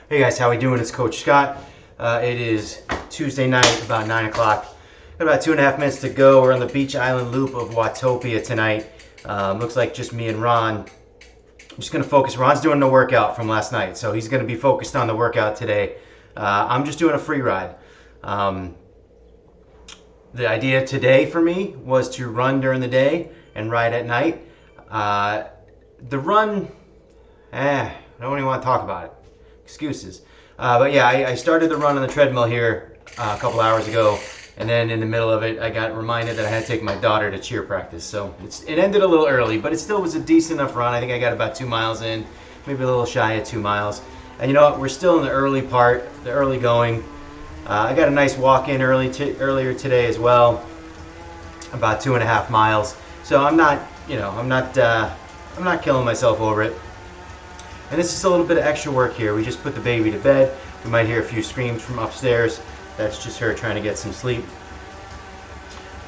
Hey guys, how we doing? It's Coach Scott. It is Tuesday night, about 9 o'clock. Got about 2.5 minutes to go. We're on the beach island loop of Watopia tonight. Looks like just me and Ron. I'm just going to focus. Ron's doing the workout from last night, so he's going to be focused on the workout today. I'm just doing a free ride. The idea today for me was to run during the day and ride at night. The run, I don't even want to talk about it. Excuses. But yeah, I started the run on the treadmill here a couple hours ago, and then in the middle of it, I got reminded that I had to take my daughter to cheer practice. So it ended a little early, but it still was a decent enough run. I think I got about 2 miles in, maybe a little shy of 2 miles. And you know what? We're still in the early part, the early going. I got a nice walk in earlier today as well, about 2.5 miles. So I'm not, I'm not killing myself over it. And this is a little bit of extra work here. We just put the baby to bed. We might hear a few screams from upstairs. That's just her trying to get some sleep.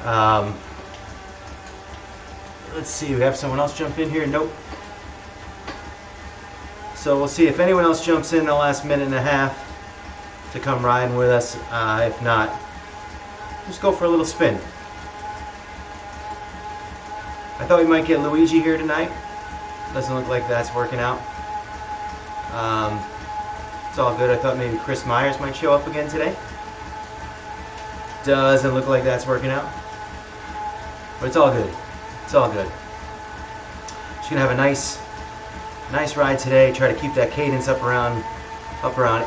Let's see, we have someone else jump in here? Nope. So we'll see if anyone else jumps in the last minute and a half to come riding with us. If not, just go for a little spin. I thought we might get Luigi here tonight. Doesn't look like that's working out. It's all good. I thought maybe Chris Myers might show up again today. Doesn't look like that's working out. But it's all good. It's all good. Just gonna have a nice ride today. Try to keep that cadence up around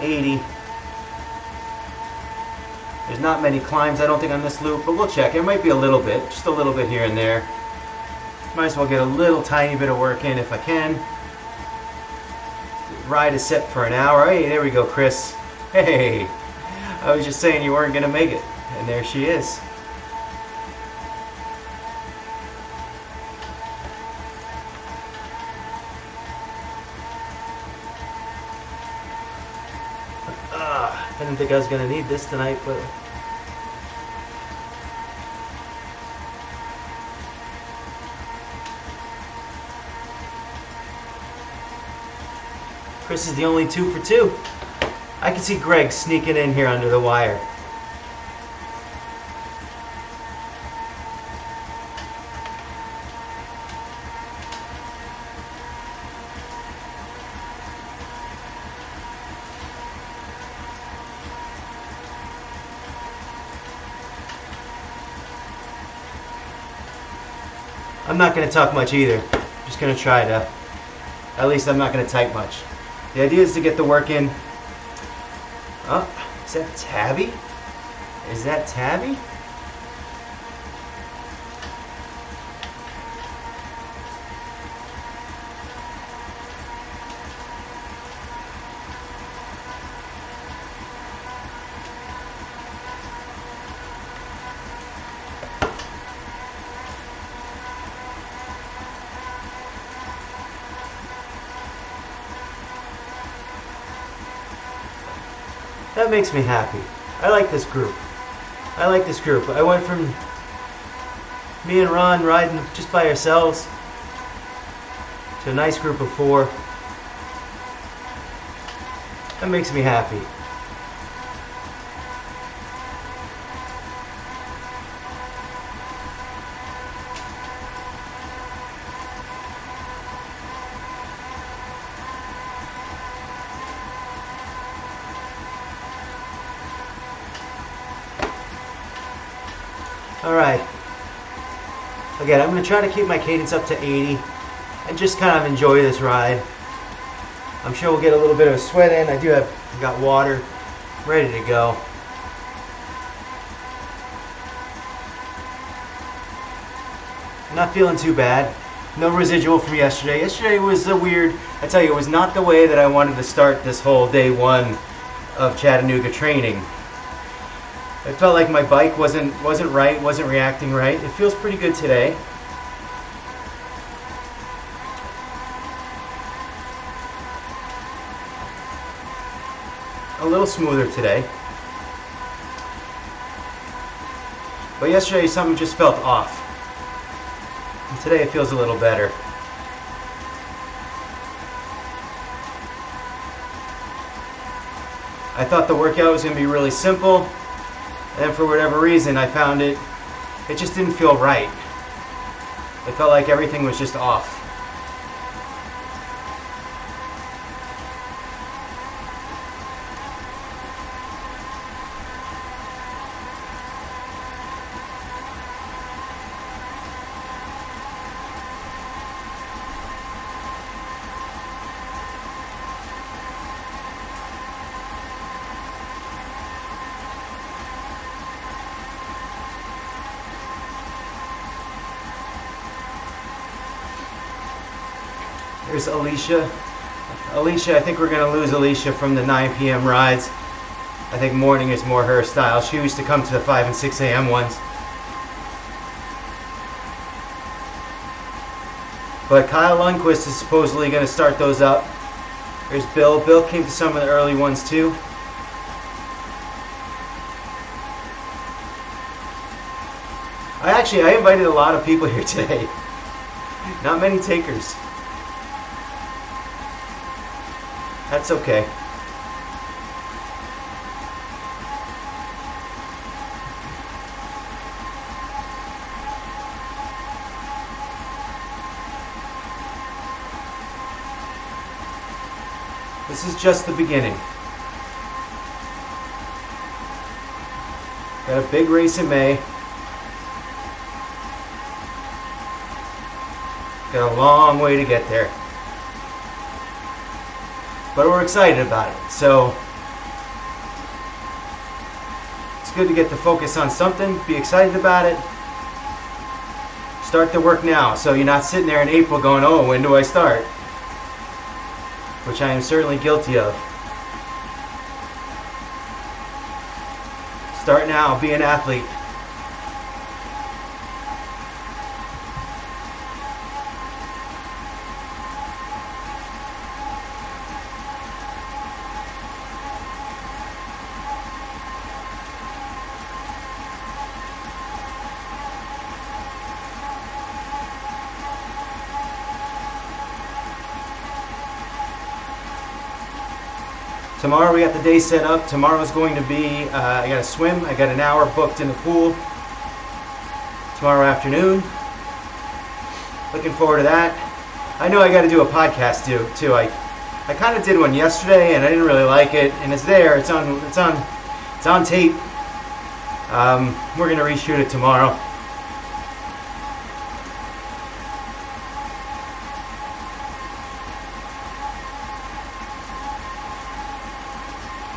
80. There's not many climbs, I don't think, on this loop, but we'll check. It might be a little bit, just a little bit here and there. Might as well get a little tiny bit of work in if I can. Ride is set for an hour. Hey, there we go, Chris. Hey, I was just saying you weren't gonna make it, and there she is. I didn't think I was gonna need this tonight, but Chris is the only 2 for 2. I can see Greg sneaking in here under the wire. I'm not going to talk much either. I'm just going to try to, at least I'm not going to type much. The idea is to get the work in. Oh, is that Tabby? Is that Tabby? That makes me happy. I like this group. I like this group. I went from me and Ron riding just by ourselves to a nice group of 4. That makes me happy. Alright, again, I'm going to try to keep my cadence up to 80 and just kind of enjoy this ride. I'm sure we'll get a little bit of a sweat in. I got water ready to go. I'm not feeling too bad. No residual from yesterday. Yesterday was a weird, I tell you, it was not the way that I wanted to start this whole day 1 of Chattanooga training. I felt like my bike wasn't right, wasn't reacting right. It feels pretty good today. A little smoother today. But yesterday something just felt off. And today it feels a little better. I thought the workout was going to be really simple, and for whatever reason I found it just didn't feel right. It felt like everything was just off. There's Alicia. Alicia, I think we're going to lose Alicia from the 9 p.m. rides. I think morning is more her style. She used to come to the 5 and 6 a.m. ones. But Kyle Lundquist is supposedly going to start those up. There's Bill. Bill came to some of the early ones too. I invited a lot of people here today. Not many takers. That's okay. This is just the beginning. Got a big race in May. Got a long way to get there. But we're excited about it. So it's good to get the focus on something, be excited about it. Start the work now, so you're not sitting there in April going, oh, when do I start? Which I am certainly guilty of. Start now, be an athlete. Tomorrow we got the day set up. Tomorrow's going to be, I got to swim. I got an hour booked in the pool tomorrow afternoon. Looking forward to that. I know I got to do a podcast too. I kind of did one yesterday and I didn't really like it. And it's there. It's on tape. We're gonna reshoot it tomorrow.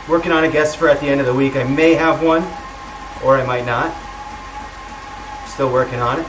Working on a guest for at the end of the week. I may have one, or I might not. Still working on it.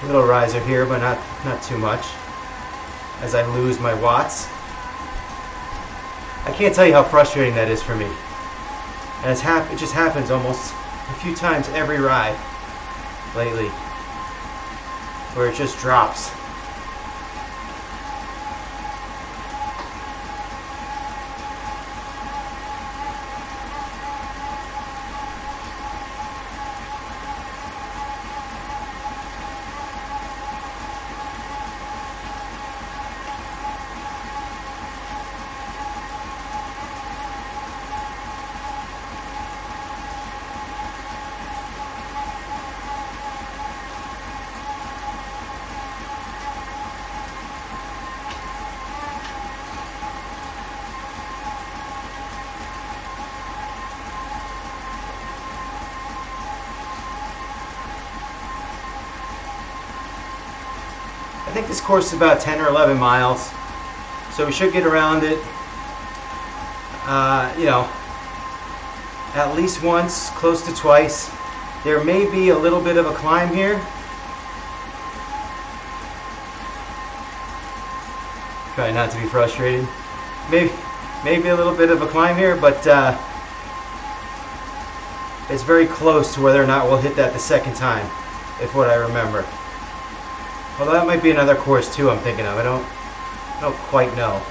Little riser here, but not too much, as I lose my watts. I can't tell you how frustrating that is for me. And it just happens almost a few times every ride lately, where it just drops. I think this course is about 10 or 11 miles, so we should get around it, at least once, close to twice. There may be a little bit of a climb here. Try not to be frustrated. Maybe a little bit of a climb here, but it's very close to whether or not we'll hit that the second time, if what I remember. Although that might be another course too I'm thinking of. I don't quite know.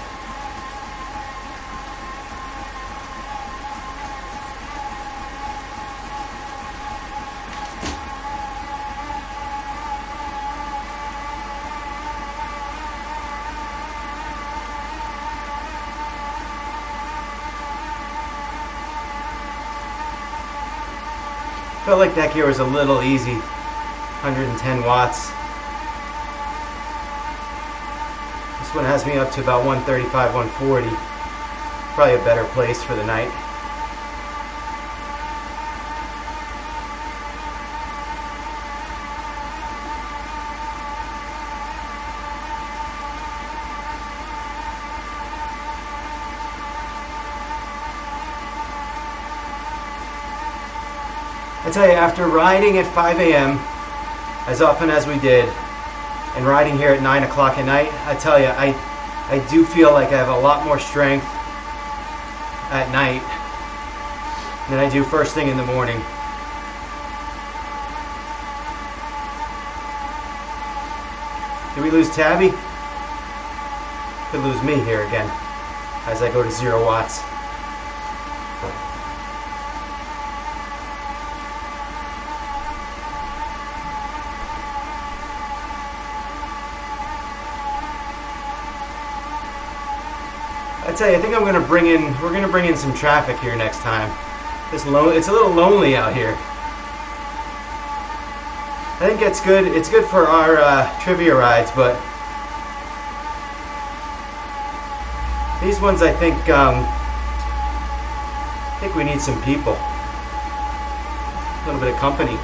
Felt like that gear was a little easy, 110 watts. This one has me up to about 135, 140. Probably a better place for the night. I tell you, after riding at 5 a.m., as often as we did, and riding here at 9 o'clock at night, I tell you, I do feel like I have a lot more strength at night than I do first thing in the morning. Did we lose Tabby? Could lose me here again as I go to 0 watts. I tell you, I think we're gonna bring in some traffic here next time. It's a little lonely out here. I think it's good. It's good for our trivia rides, but these ones, I think we need some people, a little bit of company.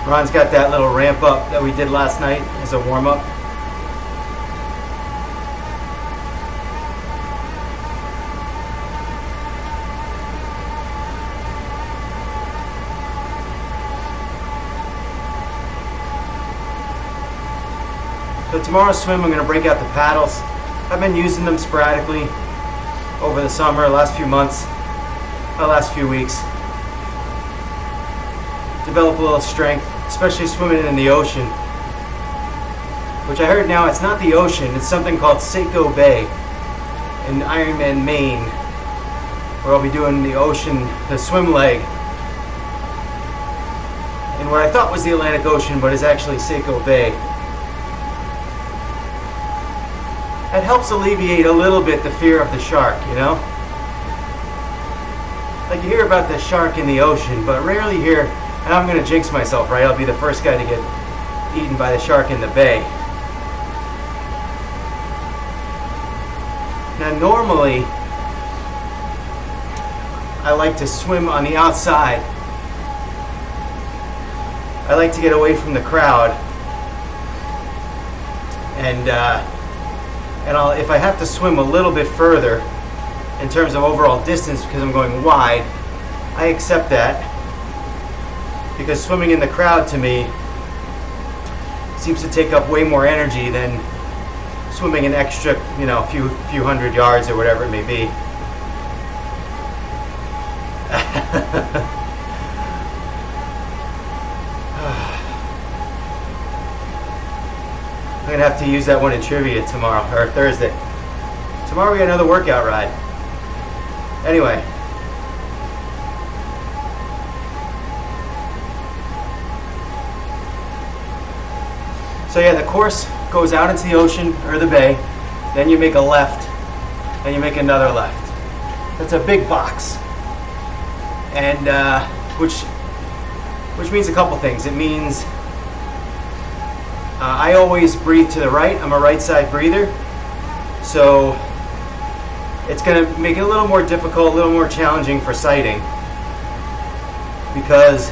Ron's got that little ramp up that we did last night as a warm up. So tomorrow's swim, I'm going to break out the paddles. I've been using them sporadically over the summer, last few months, last few weeks. Develop a little strength, especially swimming in the ocean, which I heard now it's not the ocean, it's something called Saco Bay in Ironman, Maine, where I'll be doing the ocean, the swim leg, in what I thought was the Atlantic Ocean, but is actually Saco Bay. That helps alleviate a little bit the fear of the shark, you know? Like you hear about the shark in the ocean, but rarely hear. And I'm going to jinx myself, right? I'll be the first guy to get eaten by the shark in the bay. Now, normally, I like to swim on the outside. I like to get away from the crowd. And if I have to swim a little bit further in terms of overall distance because I'm going wide, I accept that. Because swimming in the crowd to me seems to take up way more energy than swimming an extra, you know, few hundred yards or whatever it may be. I'm gonna have to use that one in trivia tomorrow or Thursday. Tomorrow we got another workout ride. Anyway. So yeah, the course goes out into the ocean or the bay, then you make a left, and you make another left. That's a big box, and which means a couple things. It means I always breathe to the right. I'm a right side breather, so it's going to make it a little more difficult, a little more challenging for sighting, because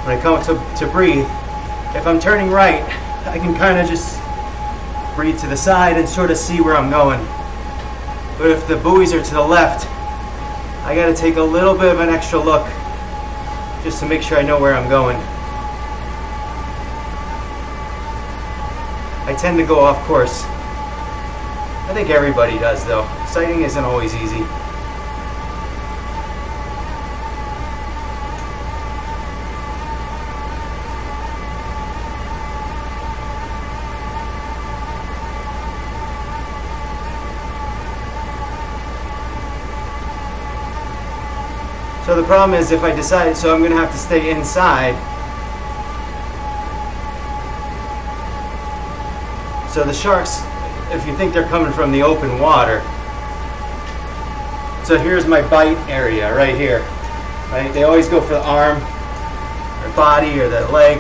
when I come to breathe, if I'm turning right, I can kind of just breathe to the side and sort of see where I'm going. But if the buoys are to the left, I got to take a little bit of an extra look just to make sure I know where I'm going. I tend to go off course. I think everybody does, though. Sighting isn't always easy. So the problem is, if I decide, so I'm going to have to stay inside. So the sharks, if you think they're coming from the open water, so here's my bite area right here. Right? They always go for the arm, or body, or the leg.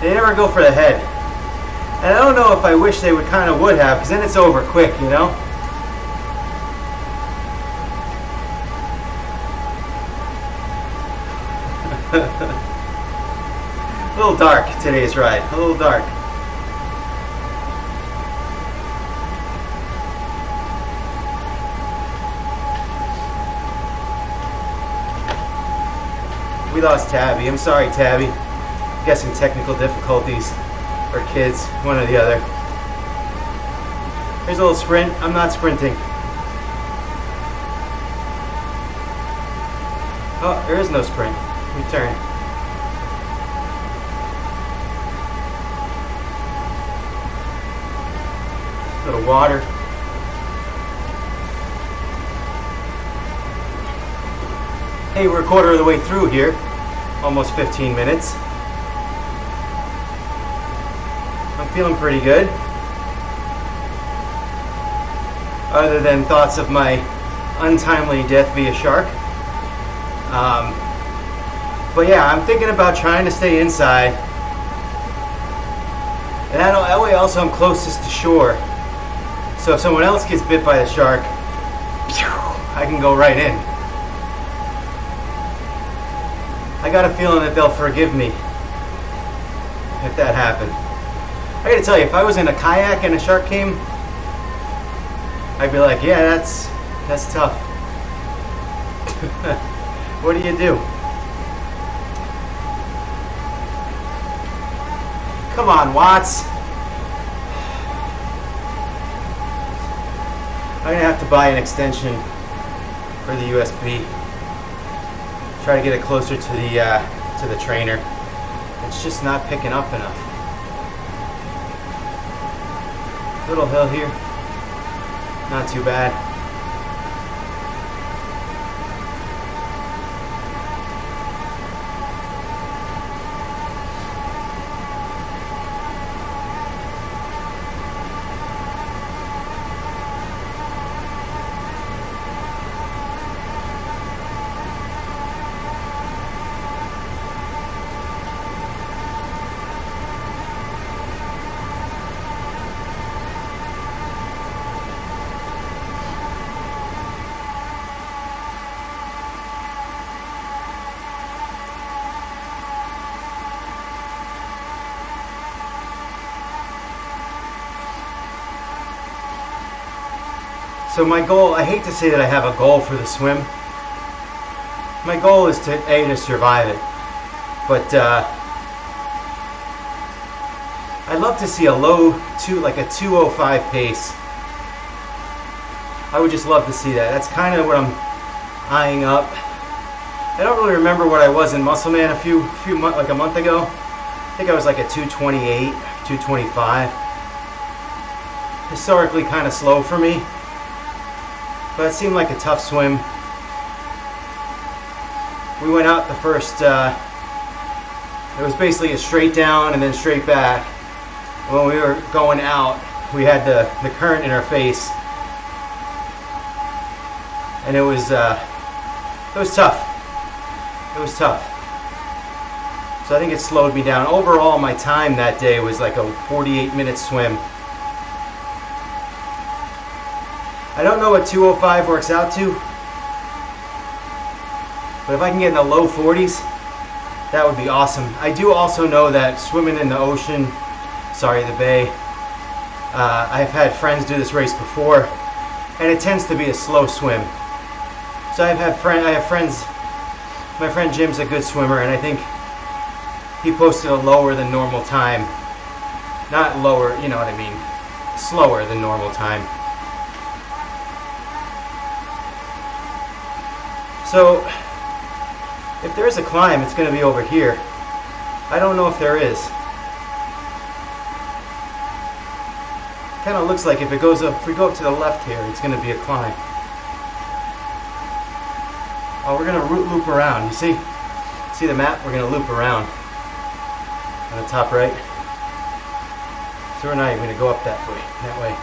They never go for the head. And I don't know if I wish they would have, because then it's over quick, you know? A little dark today's ride, a little dark. We lost Tabby. I'm sorry, Tabby. Guessing technical difficulties, or kids, one or the other. Here's a little sprint. I'm not sprinting. Oh, there is no sprint. Return. Little water. Hey, we're a quarter of the way through here. Almost 15 minutes. I'm feeling pretty good. Other than thoughts of my untimely death via shark. But yeah, I'm thinking about trying to stay inside. And that way also I'm closest to shore. So if someone else gets bit by the shark, I can go right in. I got a feeling that they'll forgive me if that happened. I gotta tell you, if I was in a kayak and a shark came, I'd be like, yeah, that's tough. What do you do? Come on, Watts. I'm gonna have to buy an extension for the USB. Try to get it closer to the trainer. It's just not picking up enough. Little hill here. Not too bad. So my goal, I hate to say that I have a goal for the swim. My goal is to survive it. But I'd love to see a low like a 2:05 pace. I would just love to see that. That's kind of what I'm eyeing up. I don't really remember what I was in Muscle Man like a month ago. I think I was like a 2:28, 2:25. Historically kind of slow for me. But it seemed like a tough swim. We went out the first, it was basically a straight down and then straight back. When we were going out, we had the current in our face. And it was tough. It was tough. So I think it slowed me down. Overall, my time that day was like a 48-minute swim. I don't know what 205 works out to, but if I can get in the low 40s, that would be awesome. I do also know that swimming in the ocean, the bay, I've had friends do this race before, and it tends to be a slow swim. So I have friends, my friend Jim's a good swimmer, and I think he posted a lower than normal time. Not lower, you know what I mean, slower than normal time. So, if there is a climb, it's going to be over here. I don't know if there is. Kind of looks like if we go up to the left here, it's going to be a climb. Oh, we're going to loop around. You see? See the map? We're going to loop around on the top right. So we're not even going to go up that way.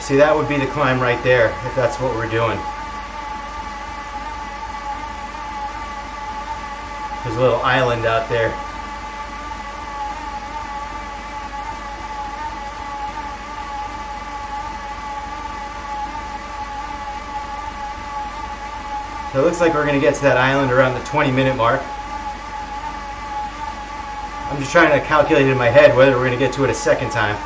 See, that would be the climb right there, if that's what we're doing. There's a little island out there. So it looks like we're going to get to that island around the 20-minute mark. I'm just trying to calculate in my head whether we're going to get to it a second time.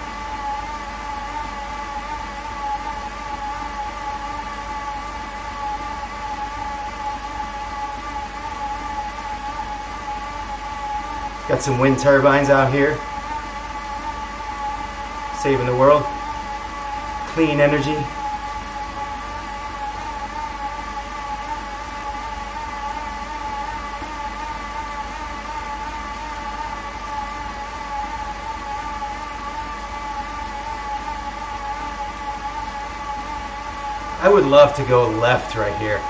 Got some wind turbines out here, saving the world. Clean energy. I would love to go left right here.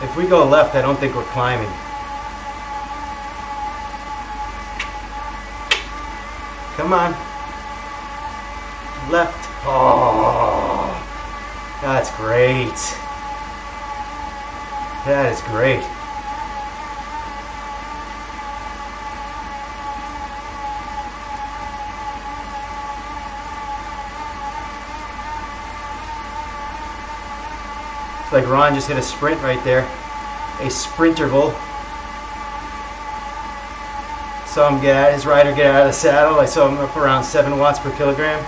If we go left, I don't think we're climbing. Come on. Left. Oh, that's great. That is great. It's like Ron just hit a sprint right there. A sprinterval. Saw him his rider get out of the saddle. I saw him up around 7 watts per kilogram.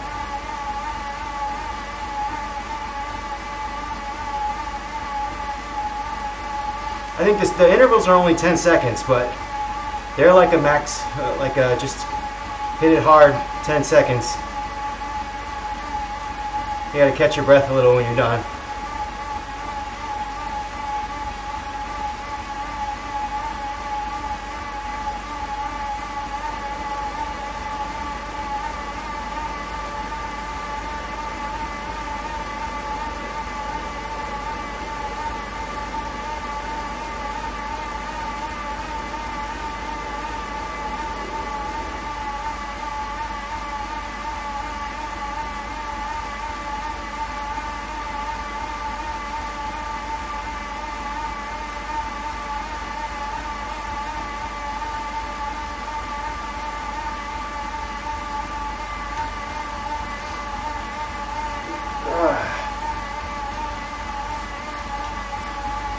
I think the intervals are only 10 seconds, but they're like a max, just hit it hard, 10 seconds. You gotta catch your breath a little when you're done.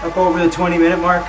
Up over the 20-minute mark.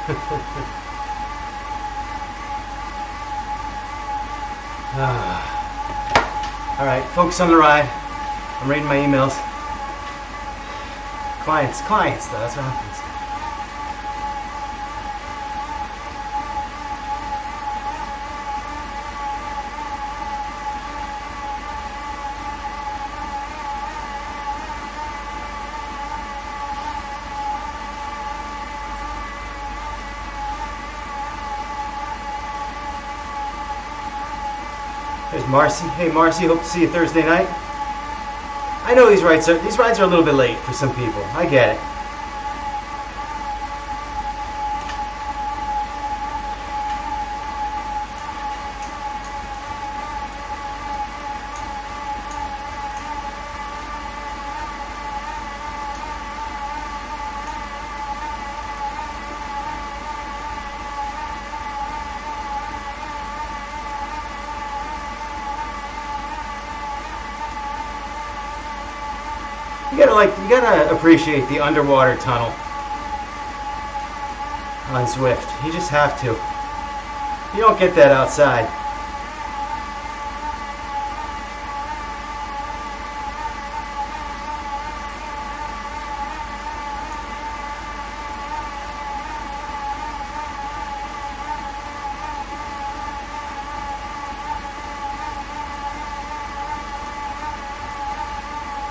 All right, focus on the ride. I'm reading my emails. Clients though, that's what happens. There's Marcy. Hey Marcy, hope to see you Thursday night. I know these rides are a little bit late for some people. I get it. You gotta appreciate the underwater tunnel on Zwift. You just have to. You don't get that outside.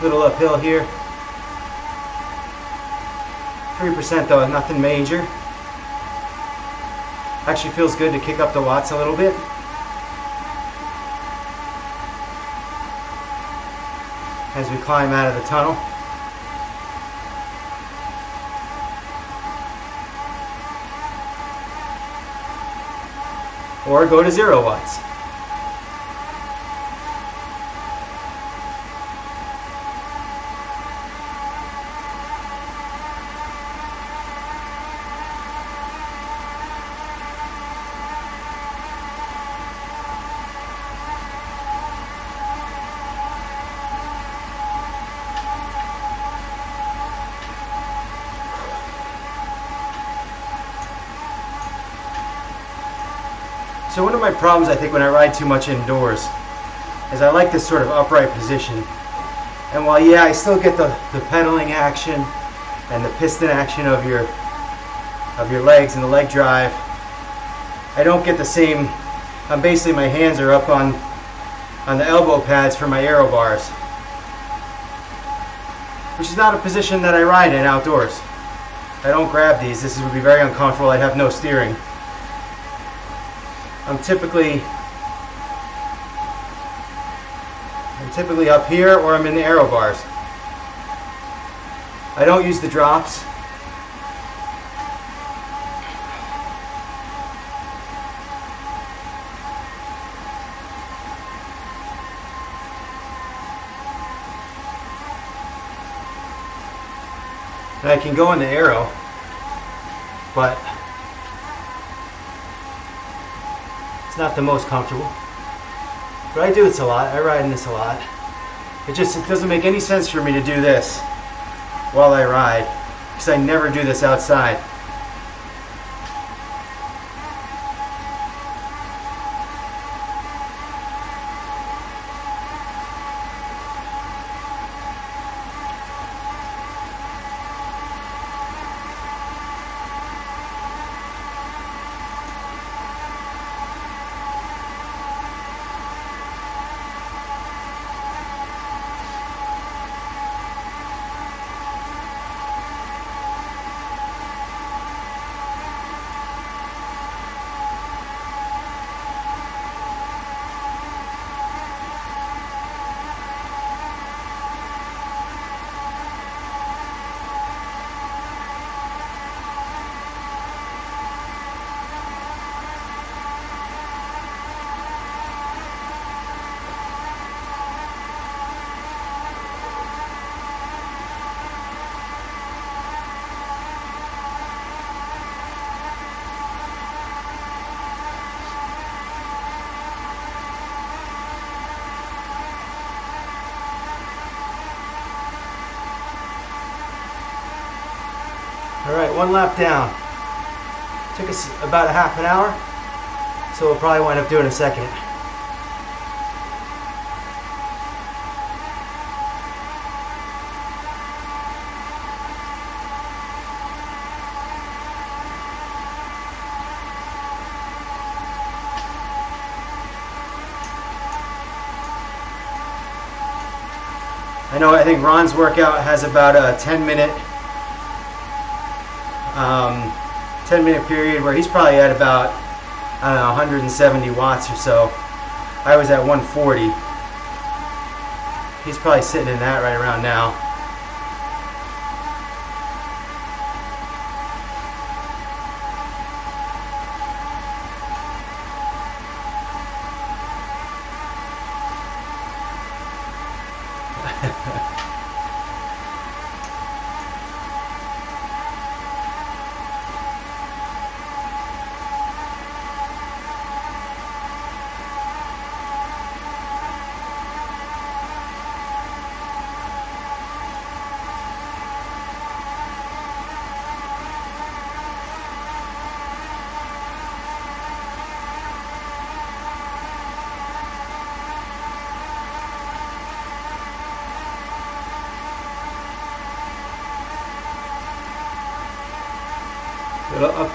Little uphill here. 3% though, nothing major. Actually feels good to kick up the watts a little bit. As we climb out of the tunnel. Or go to 0 watts. So one of my problems, I think, when I ride too much indoors is I like this sort of upright position. And while, yeah, I still get the pedaling action and the piston action of your legs and the leg drive, I don't get the same. Basically, my hands are up on the elbow pads for my aero bars, which is not a position that I ride in outdoors. I don't grab these. This would be very uncomfortable. I'd have no steering. I'm typically up here, or I'm in the aero bars. I don't use the drops. And I can go in the aero, but it's not the most comfortable. But I do this a lot. I ride in this a lot. It doesn't make any sense for me to do this while I ride, because I never do this outside. All right, one lap down. Took us about a half an hour, so we'll probably wind up doing a second. I think Ron's workout has about a 10-minute period where he's probably at about, I don't know, 170 watts or so. I was at 140. He's probably sitting in that right around now.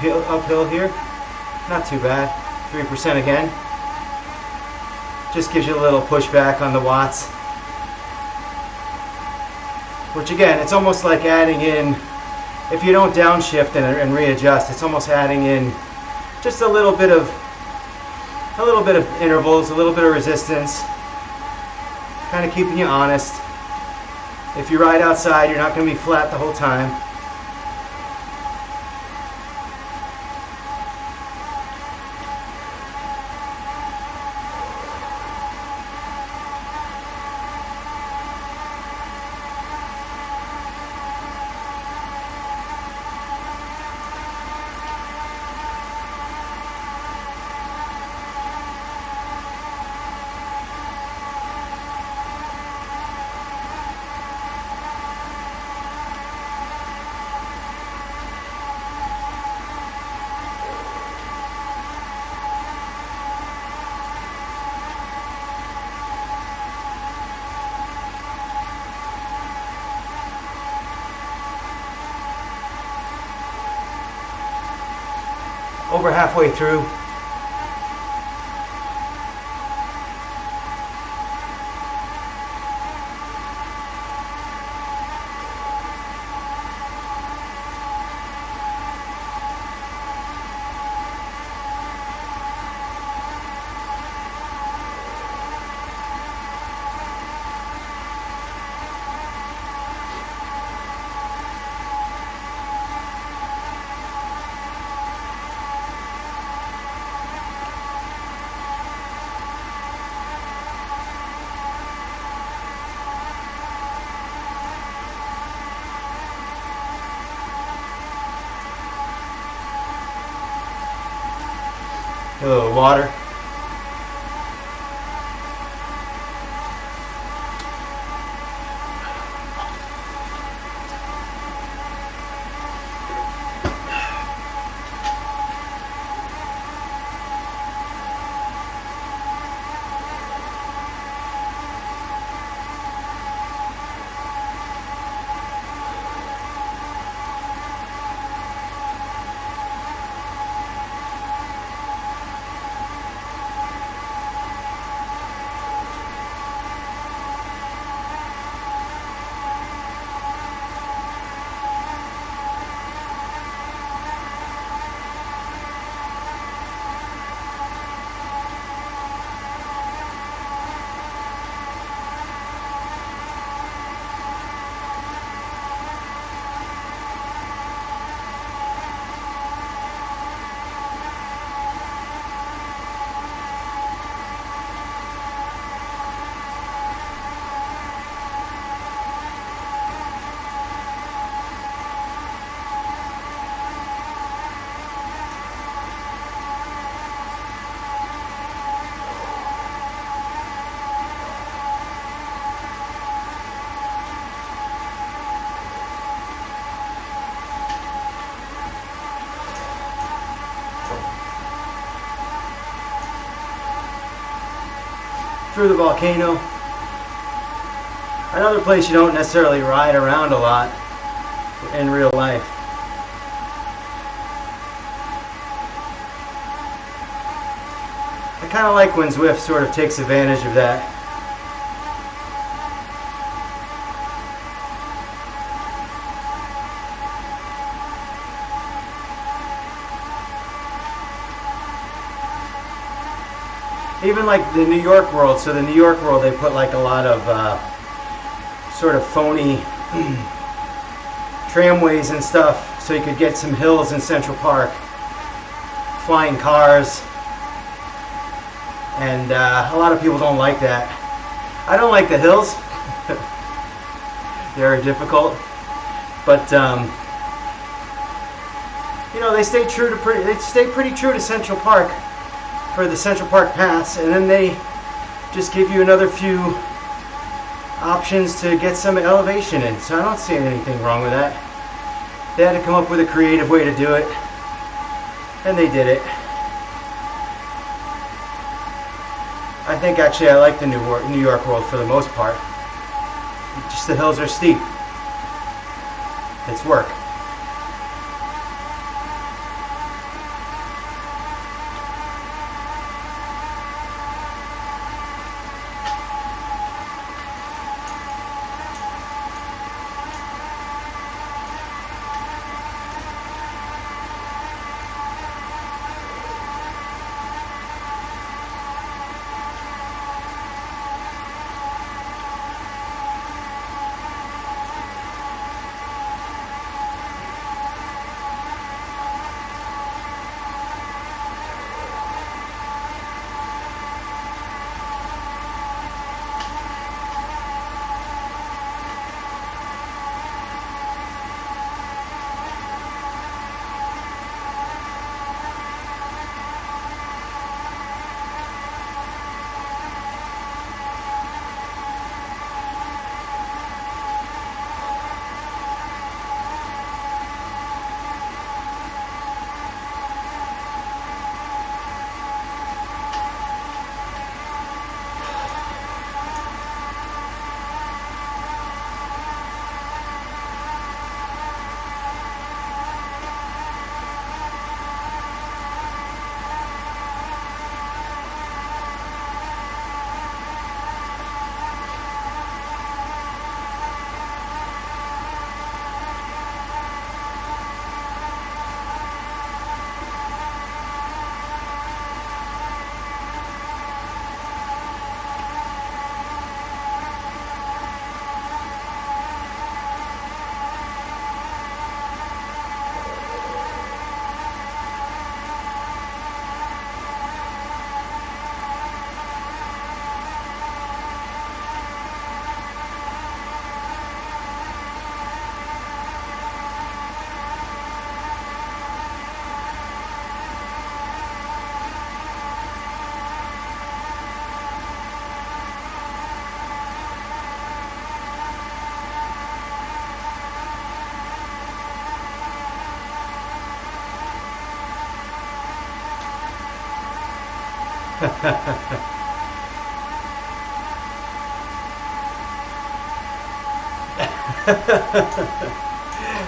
Uphill here, not too bad. 3% again. Just gives you a little pushback on the watts. Which again, it's almost like adding in, if you don't downshift and readjust, it's almost adding in just a little bit of intervals, a little bit of resistance, kind of keeping you honest. If you ride outside, you're not going to be flat the whole time. Over halfway through. A little water. through the volcano. Another place you don't necessarily ride around a lot in real life. I kind of like when Zwift sort of takes advantage of that. Even like the New York World, so the New York World, they put like a lot of sort of phony tramways and stuff, so you could get some hills in Central Park, flying cars, and a lot of people don't like that. I don't like the hills. They're difficult, but you know, they stay pretty true to Central Park for the Central Park Pass, and then they just give you another few options to get some elevation in. So I don't see anything wrong with that. They had to come up with a creative way to do it, and they did it. I think actually I like the New York World for the most part. Just the hills are steep. It's work.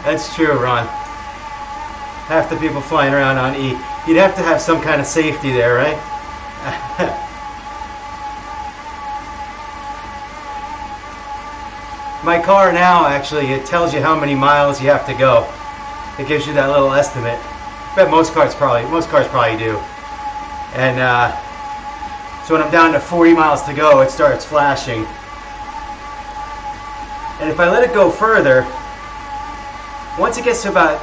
That's true, Ron. Half the people flying around on E. You'd have to have some kind of safety there, right? My car now, actually, it tells you how many miles you have to go. It gives you that little estimate. I bet most cars probably do. And so when I'm down to 40 miles to go, it starts flashing. And if I let it go further, once it gets to about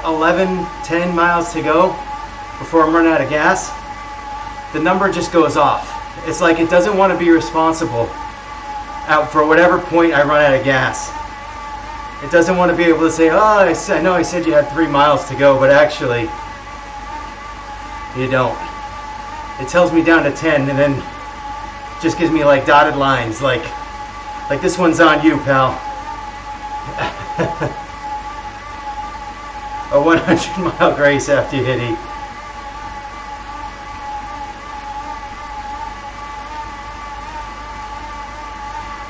10 miles to go before I'm running out of gas, the number just goes off. It's like it doesn't want to be responsible out for whatever point I run out of gas. It doesn't want to be able to say, oh, I know I said you had 3 miles to go, but actually, you don't. It tells me down to 10 and then just gives me like dotted lines, like this one's on you, pal. A 100-mile grace after you hit E.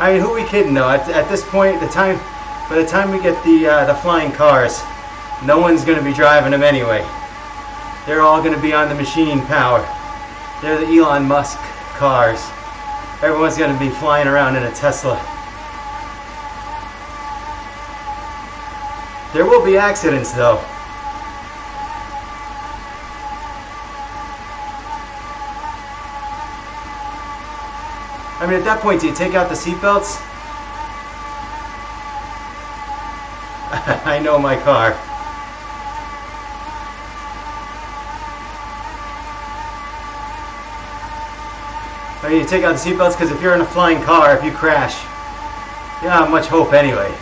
I mean, who are we kidding though? At this point, by the time we get the flying cars, no one's going to be driving them anyway. They're all going to be on the machine power. They're the Elon Musk cars. Everyone's going to be flying around in a Tesla. There will be accidents though. I mean, at that point, do you take out the seatbelts? I know my car. I mean, you take out the seatbelts because if you're in a flying car, if you crash, you don't have much hope anyway.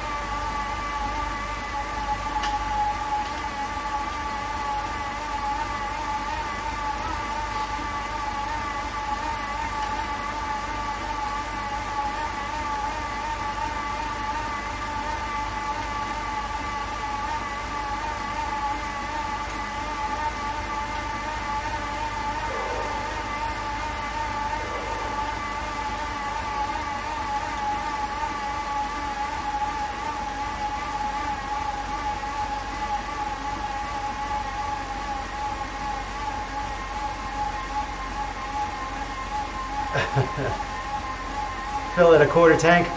Fill it a quarter tank.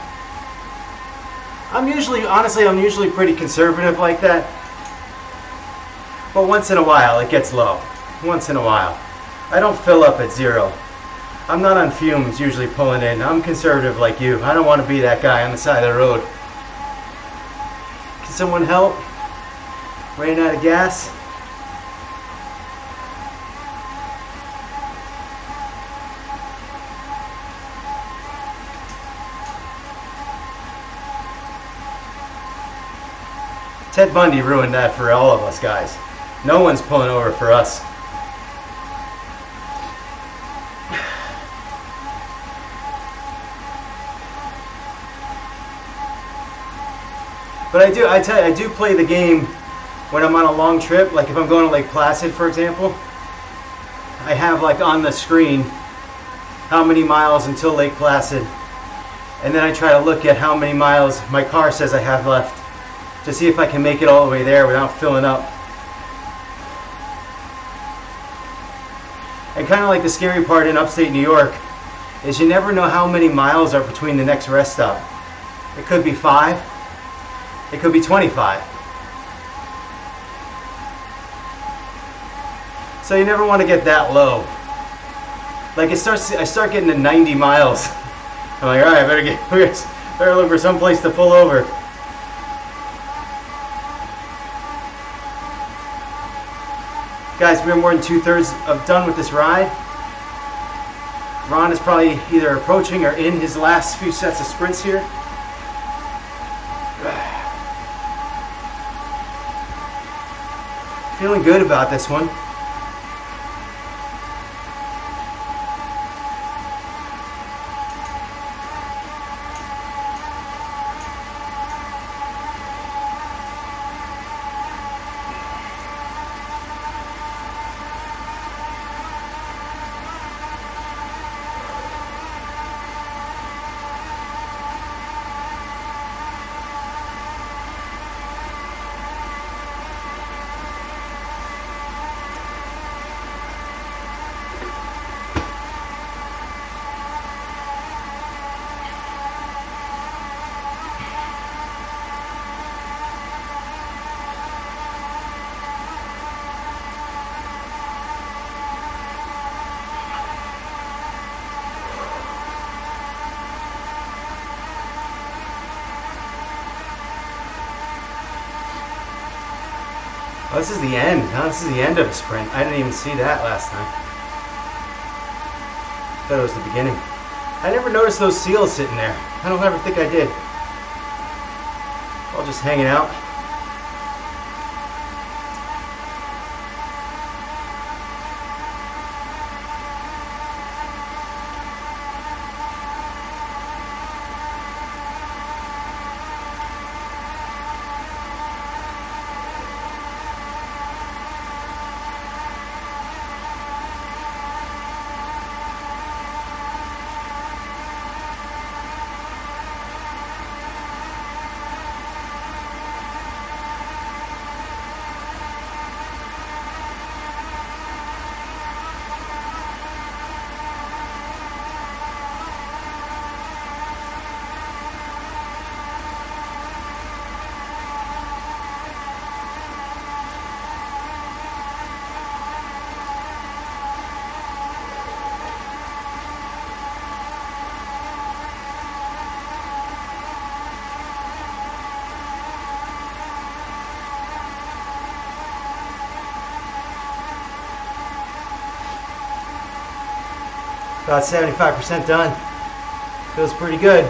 I'm usually pretty conservative like that. But once in a while it gets low. Once in a while. I don't fill up at 0. I'm not on fumes usually pulling in. I'm conservative like you. I don't want to be that guy on the side of the road. Can someone help? Ran out of gas? Ted Bundy ruined that for all of us guys. No one's pulling over for us. But I do play the game when I'm on a long trip. Like if I'm going to Lake Placid, for example, I have like on the screen how many miles until Lake Placid, and then I try to look at how many miles my car says I have left, to see if I can make it all the way there without filling up. And kind of like the scary part in upstate New York is you never know how many miles are between the next rest stop. It could be 5, it could be 25. So you never want to get that low. Like I start getting to 90 miles. I'm like, all right, better look for some place to pull over. Guys, we're more than 2/3 of done with this ride. Ron is probably either approaching or in his last few sets of sprints here. Feeling good about this one. Oh, this is the end. No, this is the end of a sprint. I didn't even see that last time. Thought it was the beginning. I never noticed those seals sitting there. I don't ever think I did. All just hanging out. About 75% done. Feels pretty good.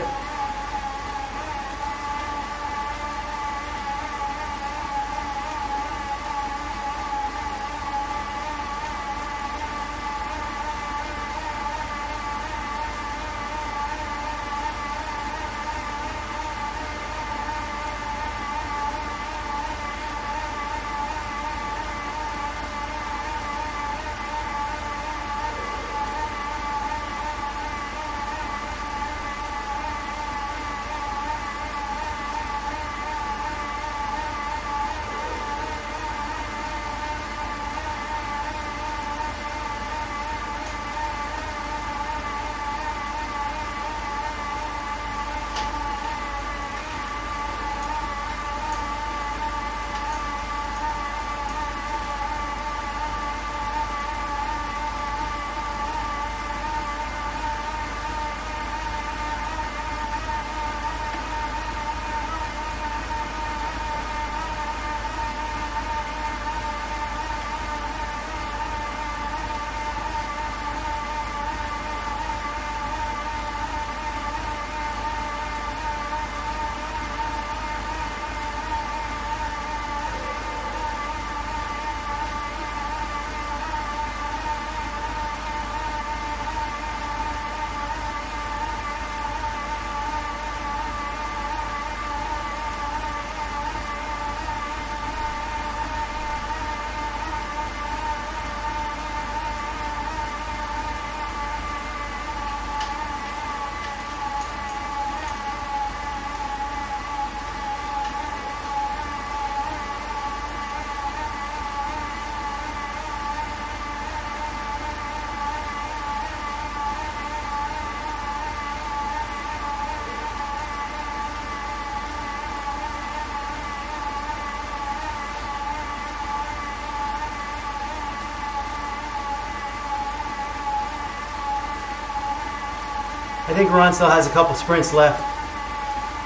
I think Ron still has a couple sprints left.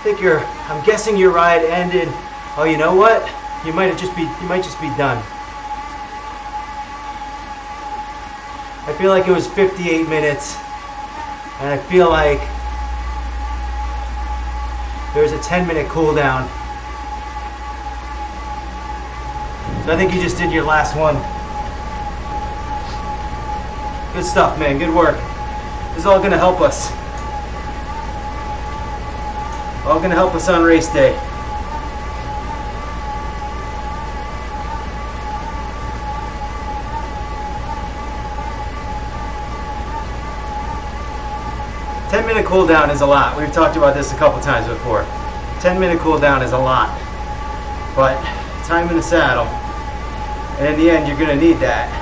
I'm guessing your ride ended. Oh, you know what? You might just be done. I feel like it was 58 minutes, and I feel like there's a 10-minute cool down. So I think you just did your last one. Good stuff, man. Good work. This is all gonna help us. All gonna help us on race day. Ten-minute cool down is a lot. We've talked about this a couple times before. 10-minute cool down is a lot, but time in the saddle, and in the end, you're gonna need that.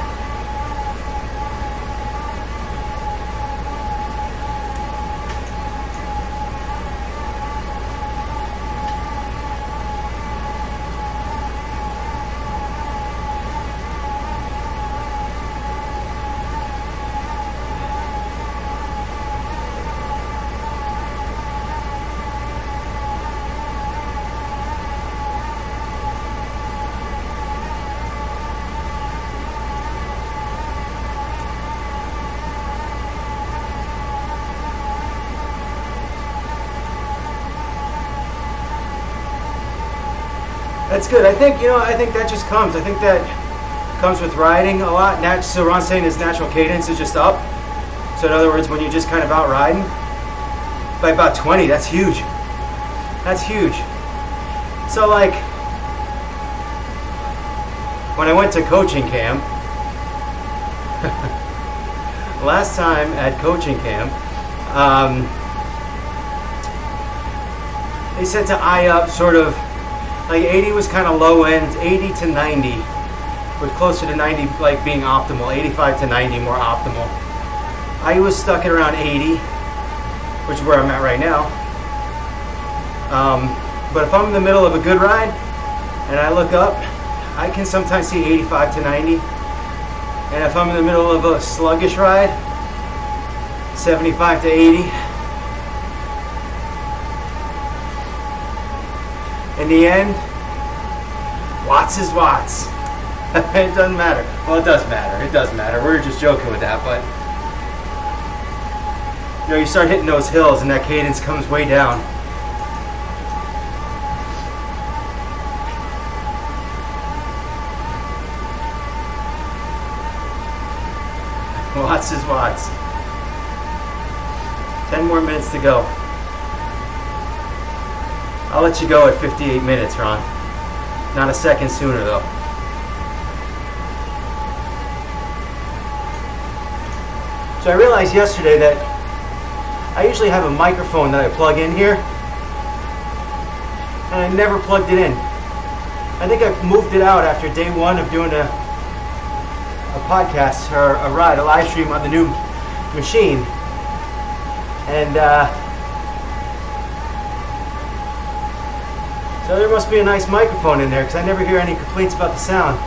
That's good. I think that just comes. I think that comes with riding a lot. So Ron's saying his natural cadence is just up. So in other words, when you're just kind of out riding by about 20, that's huge. That's huge. So like when I went to coaching camp, last time at coaching camp, they said to eye up sort of. Like 80 was kind of low end, 80 to 90, with closer to 90 like being optimal, 85 to 90 more optimal. I was stuck at around 80, which is where I'm at right now. But if I'm in the middle of a good ride and I look up, I can sometimes see 85 to 90. And if I'm in the middle of a sluggish ride, 75 to 80. In the end, watts is watts. It doesn't matter. Well, it does matter. It does matter. We're just joking with that, but know, you start hitting those hills and that cadence comes way down. Watts is watts. 10 more minutes to go. I'll let you go at 58 minutes, Ron. Not a second sooner, though. So I realized yesterday that I usually have a microphone that I plug in here, and I never plugged it in. I think I moved it out after day one of doing a podcast, or a ride, a live stream on the new machine. And so there must be a nice microphone in there, because I never hear any complaints about the sound.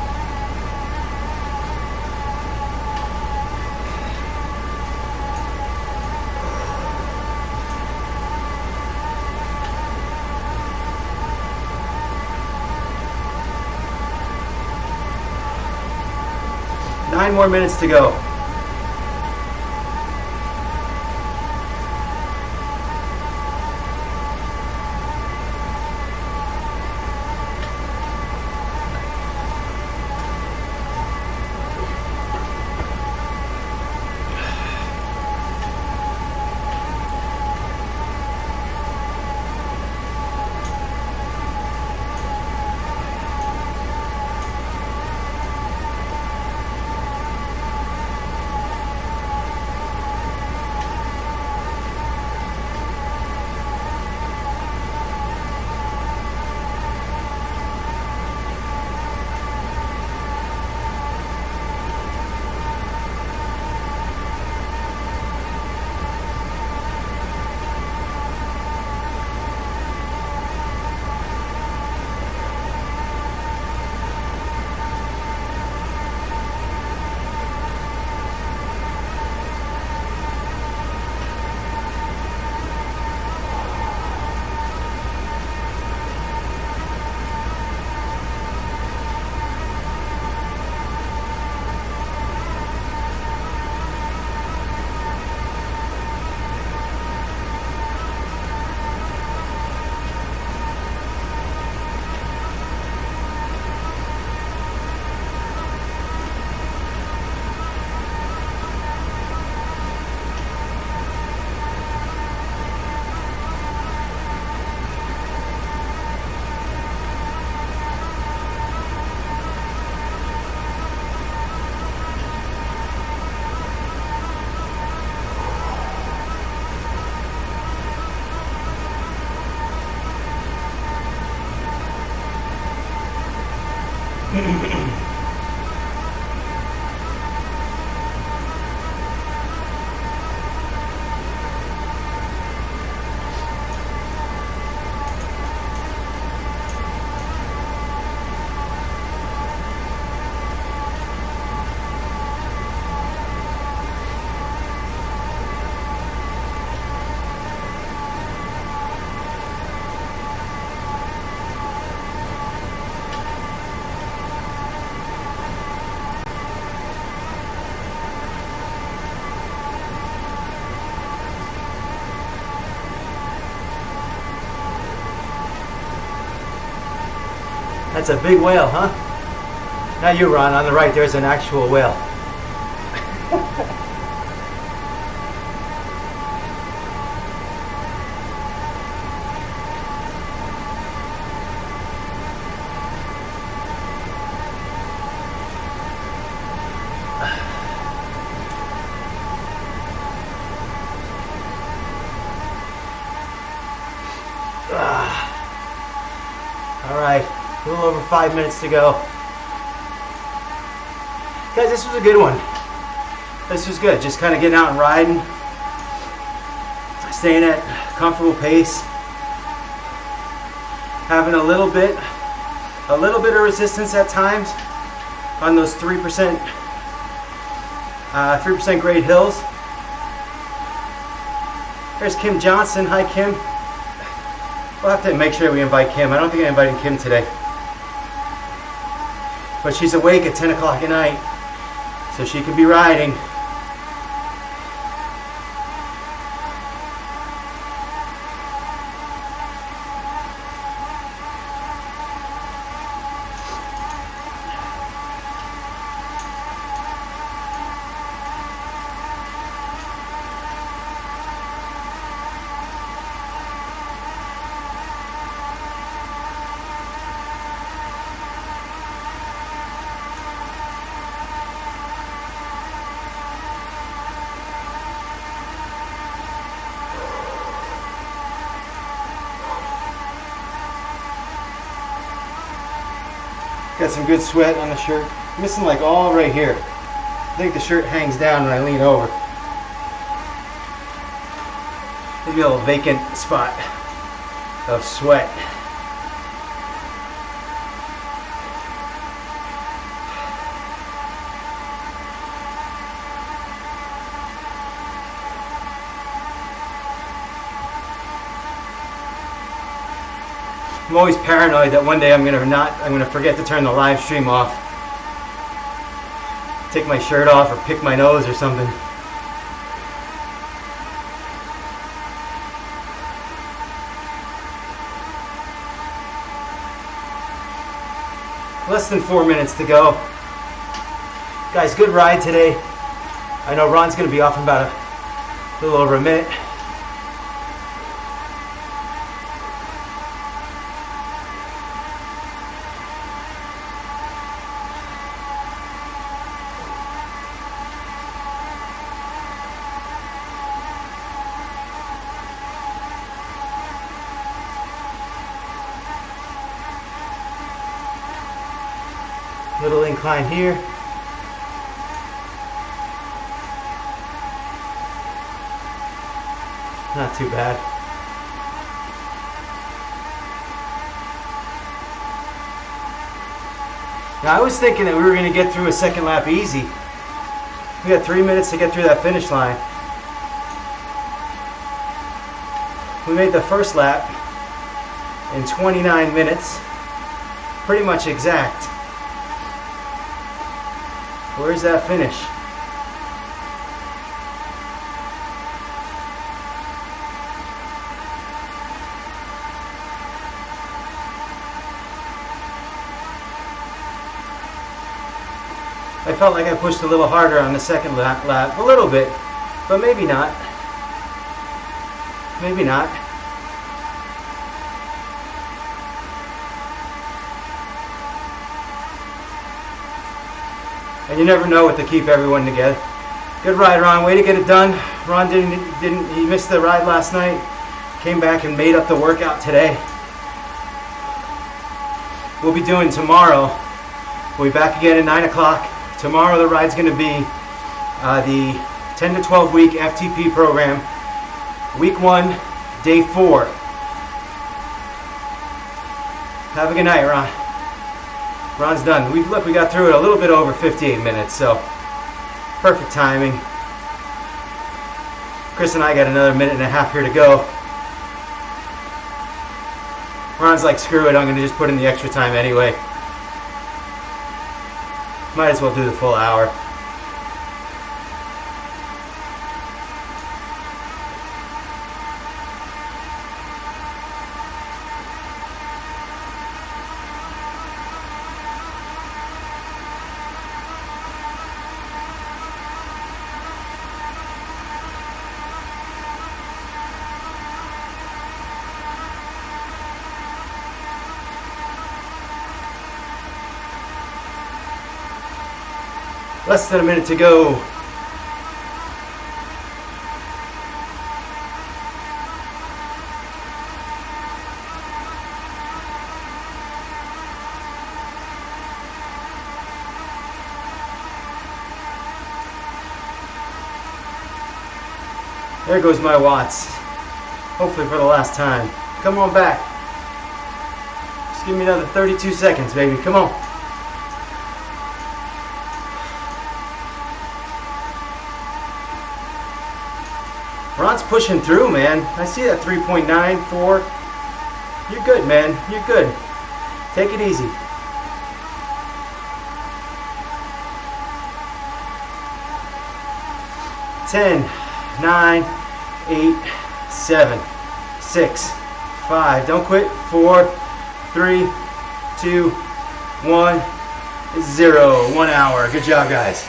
Nine more minutes to go. That's a big whale, huh? Not you, Ron. On the right, there's an actual whale. All right. A little over 5 minutes to go. Guys, this was a good one. This was good. Just kind of getting out and riding. Staying at comfortable pace. Having a little bit of resistance at times on those 3% grade hills. There's Kim Johnson. Hi, Kim. We'll have to make sure we invite Kim. I don't think I invited Kim today. But she's awake at 10 o'clock at night, so she could be riding. Got some good sweat on the shirt. I'm missing like all right here. I think the shirt hangs down when I lean over. Maybe a little vacant spot of sweat. I'm always paranoid that one day I'm gonna forget to turn the live stream off. Take my shirt off or pick my nose or something. Less than 4 minutes to go. Guys, good ride today. I know Ron's gonna be off in about a little over a minute. Little incline here. Not too bad. Now I was thinking that we were going to get through a second lap easy. We got 3 minutes to get through that finish line. We made the first lap in 29 minutes. Pretty much exact. Where's that finish? I felt like I pushed a little harder on the second lap, a little bit, but maybe not. Maybe not. And you never know what to keep everyone together. Good ride, Ron. Way to get it done. Ron he missed the ride last night. Came back and made up the workout today. We'll be doing tomorrow. We'll be back again at 9 o'clock. Tomorrow the ride's going to be the 10 to 12 week FTP program. Week 1, day 4. Have a good night, Ron. Ron's done. We got through it a little bit over 58 minutes, so perfect timing. Chris and I got another minute and a half here to go. Ron's like, screw it, I'm going to just put in the extra time anyway. Might as well do the full hour. Less than a minute to go. There goes my watts. Hopefully for the last time. Come on back. Just give me another 32 seconds, baby. Come on. Ron's pushing through, man. I see that 3.94. You're good, man. You're good. Take it easy. Ten, 9, 8, 7, 6, 5. Don't quit. 4, 3, 2, 1, 0. 1 hour. Good job, guys.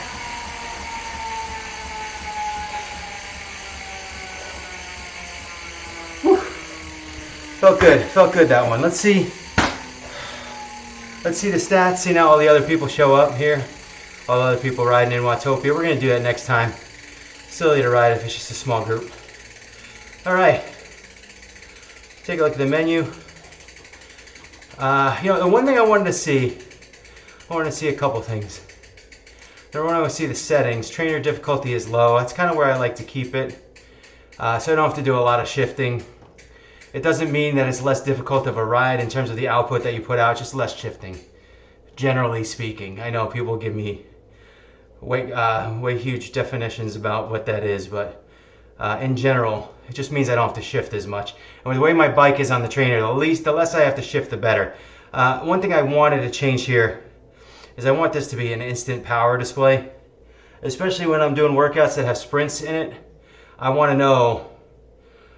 Felt good that one. Let's see the stats, see now all the other people show up here. All the other people riding in Watopia. We're gonna do that next time. Silly to ride if it's just a small group. Alright. Take a look at the menu. The one thing I wanted to see I want to see a couple things. Number one, I want to see the settings. Trainer difficulty is low. That's kind of where I like to keep it. So I don't have to do a lot of shifting. It doesn't mean that it's less difficult of a ride in terms of the output that you put out, just less shifting, generally speaking. I know people give me way huge definitions about what that is, but in general, it just means I don't have to shift as much. And with the way my bike is on the trainer, the less I have to shift, the better. One thing I wanted to change here is I want this to be an instant power display, especially when I'm doing workouts that have sprints in it. I want to know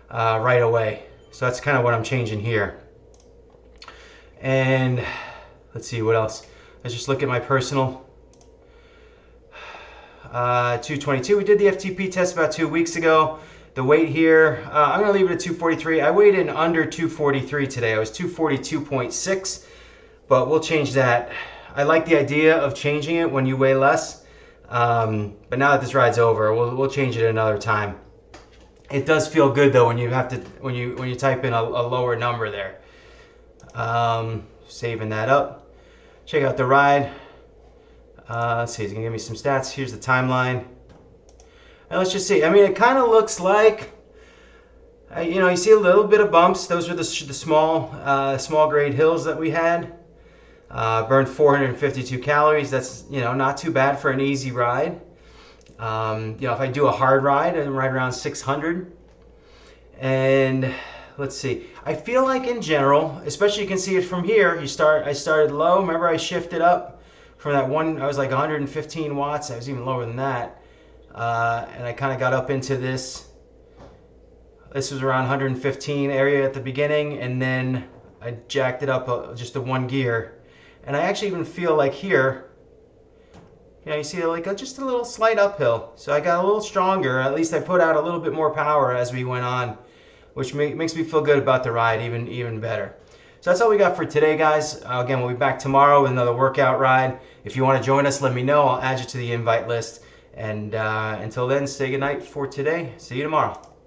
right away. So that's kind of what I'm changing here. And let's see what else. Let's just look at my personal. 222. We did the FTP test about 2 weeks ago. The weight here, I'm going to leave it at 243. I weighed in under 243 today. I was 242.6, but we'll change that. I like the idea of changing it when you weigh less, but now that this ride's over, we'll change it another time. It does feel good though when you have to when you type in a lower number there. Saving that up. Check out the ride. Let's see, he's gonna give me some stats. Here's the timeline. And let's just see. I mean, it kind of looks like, you see a little bit of bumps. Those were the small grade hills that we had. Burned 452 calories. That's not too bad for an easy ride. If I do a hard ride, I'm right around 600. And let's see. I feel like in general, especially you can see it from here. I started low. Remember, I shifted up from that one. I was like 115 watts. I was even lower than that. And I kind of got up into this. This was around 115 area at the beginning, and then I jacked it up just to one gear. And I actually even feel like here, you see like just a little slight uphill. So I got a little stronger. At least I put out a little bit more power as we went on, which makes me feel good about the ride even better. So that's all we got for today, guys. Again, we'll be back tomorrow with another workout ride. If you want to join us, let me know. I'll add you to the invite list. And until then, say goodnight for today. See you tomorrow.